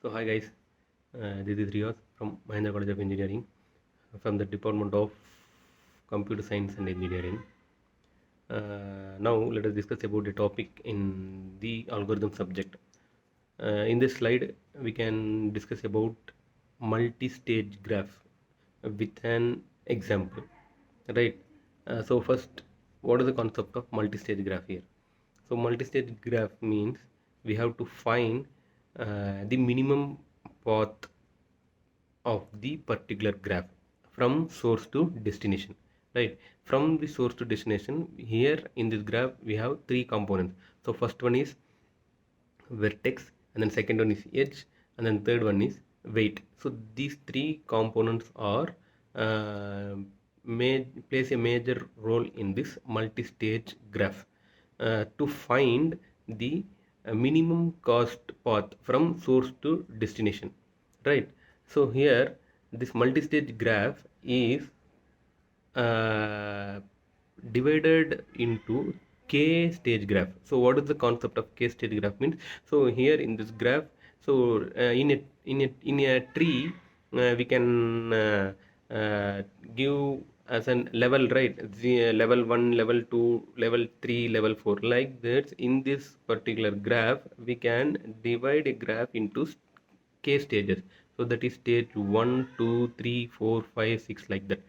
So hi guys, this is Riyaz from Mahindra College of Engineering from the Department of Computer Science and Engineering. Now let us discuss about the topic in the algorithm subject. In this slide, we can discuss about multi-stage graph with an example, right? So first, what is the concept of multi-stage graph here? So multi-stage graph means we have to find the minimum path of the particular graph from source to destination, right? From the source to destination, here in this graph we have three components. So first one is vertex, and then second one is edge, and then third one is weight. So these three components are uh, plays a major role in this multi-stage graph to find the minimum cost path from source to destination, right? So here this multi-stage graph is uh, divided into k stage graph. So what is the concept of k stage graph means? So here in this graph, so in a tree, we can give as an level, right? The level 1, level 2, level 3, level 4, like that. In this particular graph we can divide a graph into k stages. So that is stage 1, 2, 3, 4, 5, 6, like that.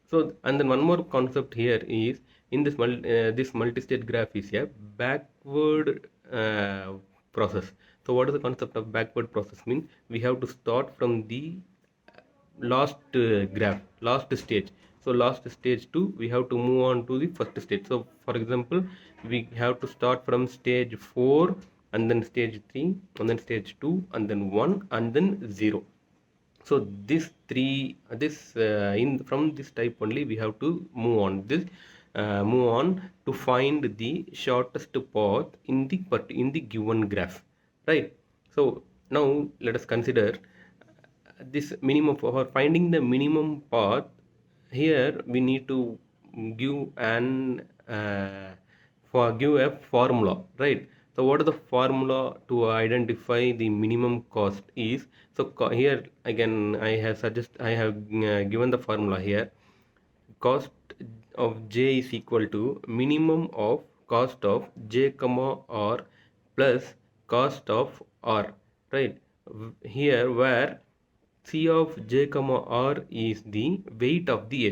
So, and then one more concept here is in this multi-stage graph is a backward process. So what is the concept of backward process means? We have to start from the last graph, last stage. So last stage 2, we have to move on to the first stage. So for example, we have to start from stage 4, and then stage 3, and then stage 2, and then 1, and then 0. So this three, this in from this type only we have to move on to find the shortest path in the given graph, right? So now let us consider this minimum. For finding the minimum path, here we need to give an give a formula, right? So what is the formula to identify the minimum cost is? So here again I have given the formula here. Cost of j is equal to minimum of cost of j comma r plus cost of r, right? Here where c of j comma r is the weight of the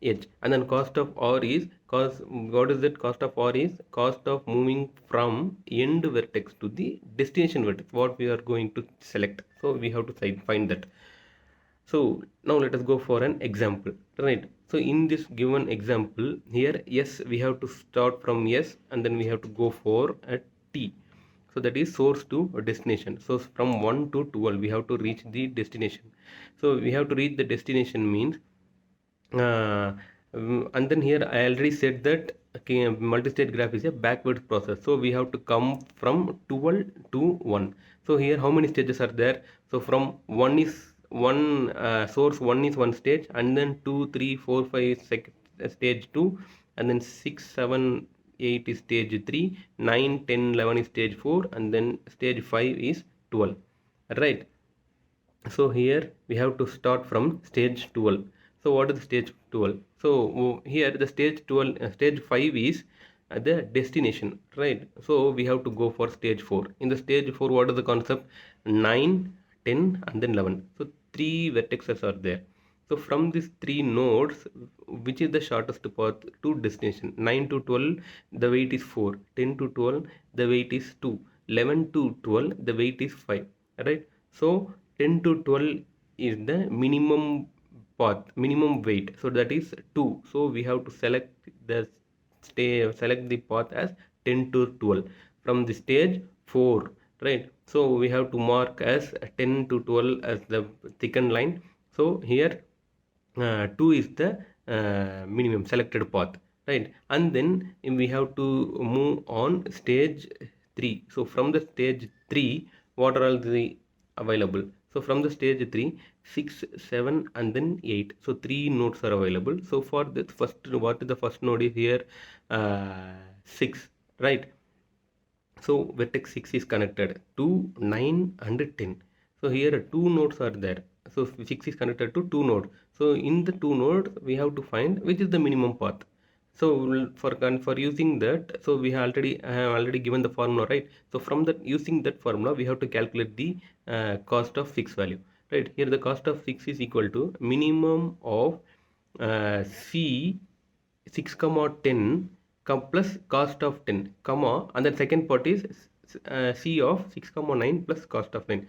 edge, and then cost of r is cost. What is that? Cost of r is cost of moving from end vertex to the destination vertex, what we are going to select. So we have to find that. So now let us go for an example, right? So in this given example here, yes, we have to start from s, and then we have to go for a t. So that is source to destination. So from 1 to 12 we have to reach the destination. So we have to reach the destination means and then here I already said that, okay, multi-stage graph is a backward process. So we have to come from 12 to 1. So here how many stages are there? So from 1 is one source 1 is one stage, and then 2, 3, 4, 5 stage 2, and then 6, 7, 8 is stage 3, 9, 10, 11 is stage 4, and then stage 5 is 12, right? So here we have to start from stage 12. So what is stage 12? So here the stage 12, stage 5 is the destination, right? So we have to go for stage 4. In the stage 4, what is the concept? 9, 10, and then 11. So three vertexes are there. So from these three nodes, which is the shortest path to destination? 9 to 12, the weight is 4. 10 to 12, the weight is 2. 11 to 12, the weight is 5. Right? So 10 to 12 is the minimum path, minimum weight. So that is 2. So we have to select the path as 10 to 12 from the stage 4, right? So we have to mark as 10 to 12 as the thickened line. So here 2 is the minimum selected path, right? And then we have to move on stage 3. So from the stage 3, what are all the available? So from the stage 3, 6, 7, and then 8. So 3 nodes are available. So for the first, what is the first node is here? 6, right? So vertex 6 is connected to 9 and 10. So here two nodes are there. So 6 is connected to two nodes. So in the two nodes we have to find which is the minimum path. So for using that, so we have I have already given the formula, right? So from that, using that formula, we have to calculate the cost of 6 value, right? Here the cost of 6 is equal to minimum of C 6 comma 10 plus cost of 10 comma, and the second part is C of 6 comma 9 plus cost of 9.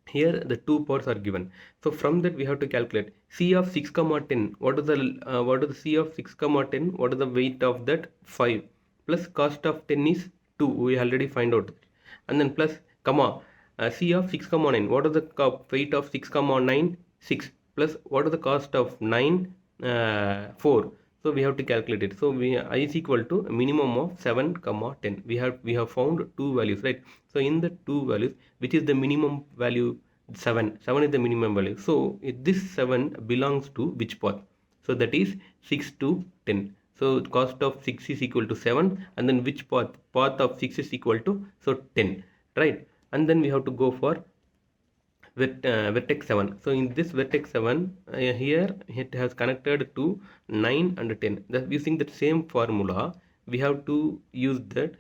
Here the two parts are given. So from that we have to calculate C of 6 comma 10. What is the C of 6 comma 10? What is the weight of that? 5 plus cost of 10 is 2. We already find out. And then plus comma C of 6 comma 9. What is the weight of 6 comma 9? 6 plus what is the cost of 9? 4. So we have to calculate it. So we I is equal to a minimum of 7 comma 10. We have found two values, right? So in the two values, which is the minimum value? 7 is the minimum value. So this 7 belongs to which path? So that is 6 to 10. So cost of 6 is equal to 7, and then which path of 6 is equal to 10, right? And then we have to go for vertex 7. So in this vertex 7, here it has connected to 9 and 10. Using that same formula, we have to use that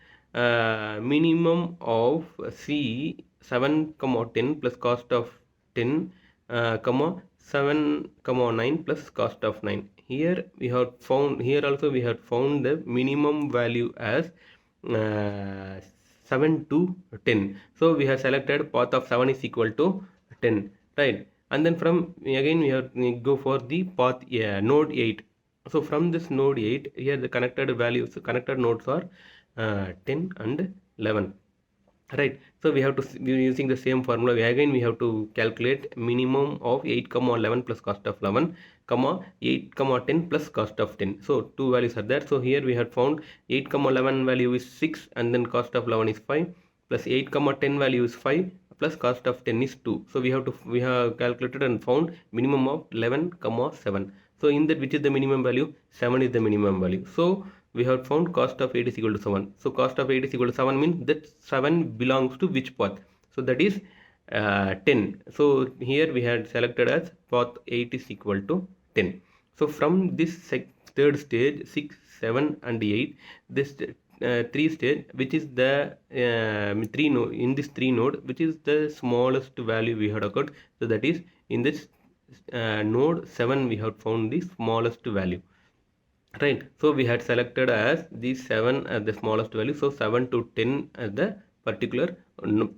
minimum of C 7 comma 10 plus cost of 10 comma 7 comma 9 plus cost of 9. Here we have found, here also we have found the minimum value as 7 to 10. So we have selected path of 7 is equal to 10, right? And then from again we go for the path node 8. So from this node 8, here the connected values, connected nodes are 10 and 11, right? So we have to, using the same formula, we have to calculate minimum of 8 comma 11 plus cost of 11 comma 8 comma 10 plus cost of 10. So two values are there. So here we have found 8 comma 11 value is 6, and then cost of 11 is 5, plus 8 comma 10 value is 5, plus cost of 10 is 2. So we have calculated and found minimum of 11 comma 7. So in that, which is the minimum value? 7 is the minimum value. So we have found cost of 8 is equal to 7. So cost of 8 is equal to 7 means that 7 belongs to which path? So that is 10. So here we had selected as path 8 is equal to 10. So from this third stage, 6, 7 and 8, this three stage, which is the three node, in this three node, which is the smallest value we had occurred? So that is in this node 7 we have found the smallest value, right? So we had selected as the 7 as the smallest value. So 7 to 10 as the particular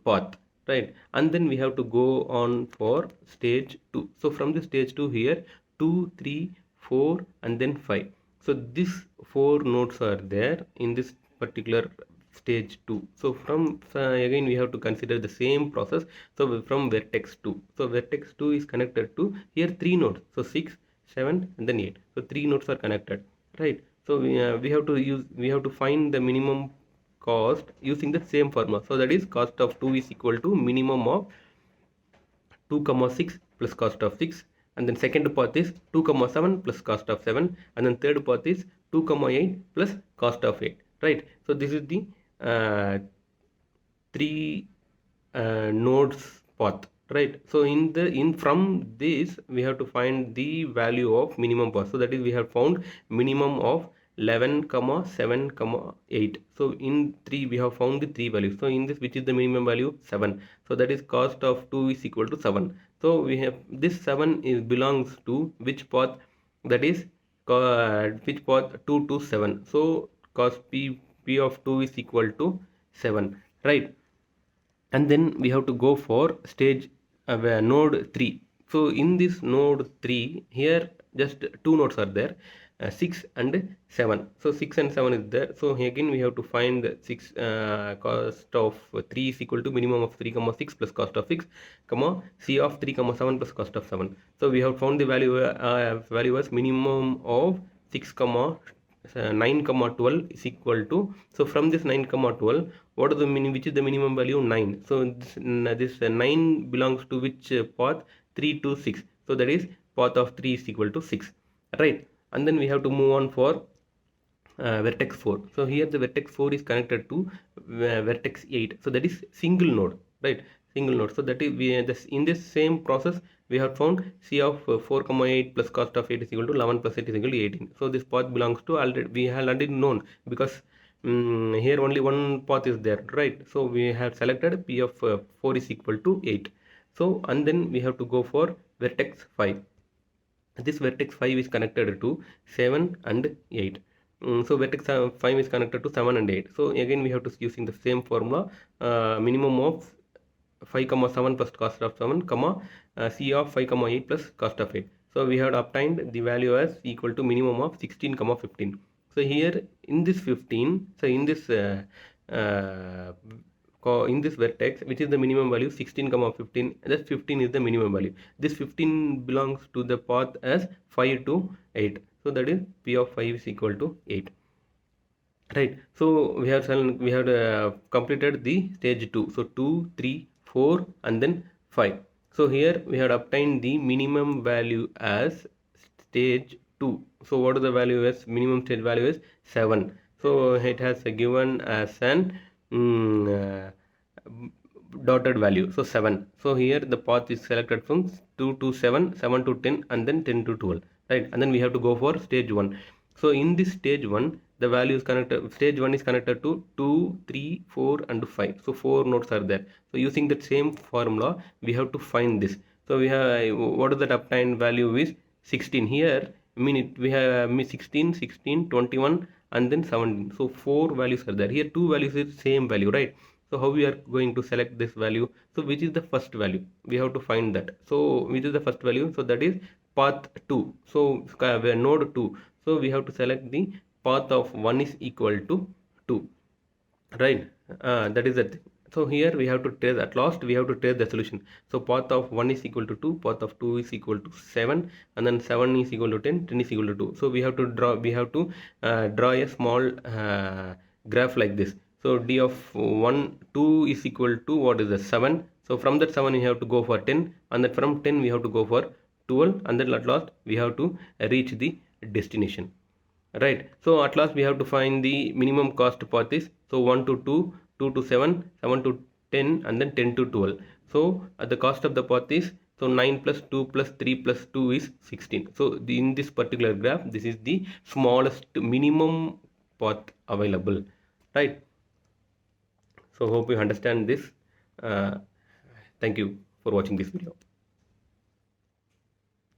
path, right? And then we have to go on for stage 2. So from the stage 2, here 2, 3, 4 and then 5. So these 4 nodes are there in this particular stage 2. So from again we have to consider the same process. So from vertex 2, so vertex 2 is connected to here 3 nodes. So 6, 7 and then 8. So 3 nodes are connected, right? So we have to find the minimum cost using the same formula. So that is cost of 2 is equal to minimum of 2 comma 6 plus cost of 6, and then second path is 2 comma 7 plus cost of 7, and then third path is 2 comma 8 plus cost of 8, right? So this is the three nodes path, right? So from this we have to find the value of minimum path. So that is, we have found minimum of 11 comma 7 comma 8. So in 3 we have found the 3 values. So in this, which is the minimum value? 7. So that is cost of 2 is equal to 7. So we have this 7 is belongs to which path? That is which path? 2 to 7. So cost p of 2 is equal to 7, right? And then we have to go for stage node 3. So in this node 3, here just two nodes are there, 6 and 7. So 6 and 7 is there. So again we have to find 6 cost of 3 is equal to minimum of 3 comma 6 plus cost of 6 comma C of 3 comma 7 plus cost of 7. So we have found the value as minimum of 6 comma 9 comma 12 is equal to, so from this 9 comma 12, what is the which is the minimum value? 9. So this 9 belongs to which path? 3 to 6. So that is path of 3 is equal to 6, right? And then we have to move on for vertex 4. So here the vertex 4 is connected to vertex 8. So that is single node, right? Single node. So that is in this same process we have found C of 4 comma 8 plus cost of 8 is equal to 11 plus 8 is equal to 18. So this path belongs to already, we have already known, because here only one path is there, right? So we have selected P of 4 is equal to 8. So and then we have to go for vertex 5. This vertex 5 is connected to 7 and 8. So vertex 5 is connected to 7 and 8. So again we have to using the same formula, minimum of 5 comma 7 plus cost of 7 comma C of 5 comma 8 plus cost of 8. So we have obtained the value as equal to minimum of 16 comma 15. So here in this 15, so in this in this vertex, which is the minimum value 16 comma 15, that 15 is the minimum value. This 15 belongs to the path as 5 to 8. So that is P of 5 is equal to 8. Right. So we have completed the stage 2. So 2, 3, 4 and then 5. So here we have obtained the minimum value as stage 2. So what is the value as minimum stage value is 7. So it has given as an dotted value, so 7. So here the path is selected from 2 to 7, 7 to 10 and then 10 to 12, right? And then we have to go for stage 1. So in this stage 1 the value is connected, stage 1 is connected to 2, 3, 4 and 5. So 4 nodes are there. So using that same formula we have to find this. So we have, what is that obtained value is 16. Here we have 16, 16, 21 and then 17. So 4 values are there. Here 2 values is same value, right? So how we are going to select this value? So which is the first value? We have to find that. So which is the first value? So that is path 2. So node 2. So we have to select the path of 1 is equal to 2. Right? That is the thing. So here we have to trace, at last we have to trace the solution. So path of 1 is equal to 2, path of 2 is equal to 7, and then 7 is equal to 10, 10 is equal to 2. So we have to draw a small graph like this. So d of 1, 2 is equal to what is the 7. So from that 7 we have to go for 10, and then from 10 we have to go for 12, and then at last we have to reach the destination. Right. So at last we have to find the minimum cost path is, so 1 to 2, 2 to 7, 7 to 10 and then 10 to 12. So the cost of the path is, so 9 plus 2 plus 3 plus 2 is 16. So in this particular graph, this is the smallest minimum path available, right? So hope you understand this. Thank you for watching this video.